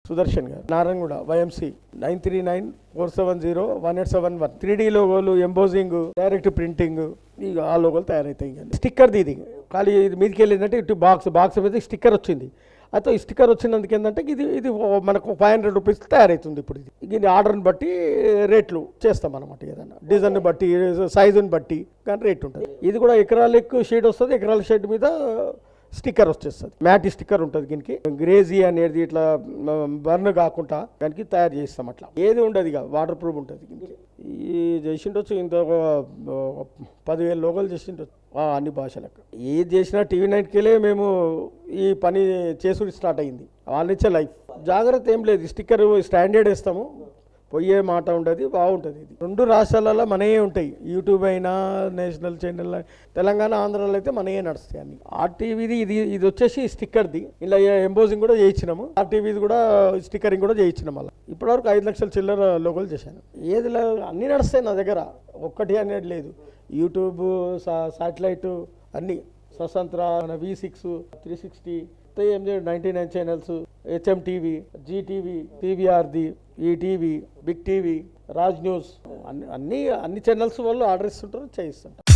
సుదర్శన్ గారు Narayanaguda YMC 9394701871 3D లోగోలు embossing direct printing ఇక ఆ లోగోలు తయారవుతాయి. ఇంకా స్టిక్కర్ది ఇది ఖాళీ ఇది మీదకి వెళ్ళిందంటే ఇటు బాక్స్ మీద స్టిక్కర్ వచ్చింది. అయితే ఈ స్టిక్కర్ వచ్చినందుకు ఏంటంటే ఇది మనకు 500 రూపీస్ తయారవుతుంది. ఇప్పుడు ఇది ఆర్డర్ని బట్టి రేట్లు చేస్తాం అనమాట. ఏదన్నా డిజైన్ బట్టి సైజుని బట్టి కానీ రేట్ ఉంటుంది. ఇది కూడా ఎకరాలిక్ షీట్ వస్తుంది. ఎకరాలిక్ షీట్ మీద స్టిక్కర్ వచ్చేస్తుంది. మ్యాట్ స్టిక్కర్ ఉంటుంది. దీనికి గ్రేజీ అనేది ఇట్లా బర్న్ కాకుండా దానికి తయారు చేస్తాం. అట్లా ఏది ఉండదు ఇక వాటర్ ప్రూఫ్ ఉంటుంది. దీనికి ఈ చేసిండొచ్చు ఇంత 10,000 లోగోలు చేసిండొచ్చు అన్ని భాషలకు. ఏది చేసినా TV9కి వెళ్ళే మేము ఈ పని చేసుడు స్టార్ట్ అయింది. వాళ్ళ నుంచే లైఫ్. జాగ్రత్త ఏం లేదు. స్టిక్కర్ స్టాండర్డ్ వేస్తాము. పోయే మాట ఉంటుంది. బాగుంటుంది. ఇది 2 రాష్ట్రాలలో మనయే ఉంటాయి. యూట్యూబ్ అయినా నేషనల్ ఛానల్ తెలంగాణ ఆంధ్రాలో అయితే మనయే నడుస్తాయి అన్ని. ఆర్టీవీది ఇది వచ్చేసి స్టిక్కర్ది. ఇలా ఎంబోజింగ్ కూడా చేయించినాము. ఆర్టీవీది కూడా స్టిక్కరింగ్ కూడా చేయించినాం. అలా ఇప్పటివరకు 5 లక్షల చిల్లర లోగోలు చేశాను. ఏది అన్నీ నడుస్తాయి నా దగ్గర. ఒక్కటి అనేది లేదు. యూట్యూబ్, శాటిలైట్ అన్నీ స్వతంత్ర, V6, 360, 99 ఛానల్స్, HMTV, GTV, PVRది, ETV, big TV, Raj news అన్ని ఛానల్స్ వాళ్ళు ఆర్డర్ ఇస్తుంటారు, చేయిస్తుంటారు.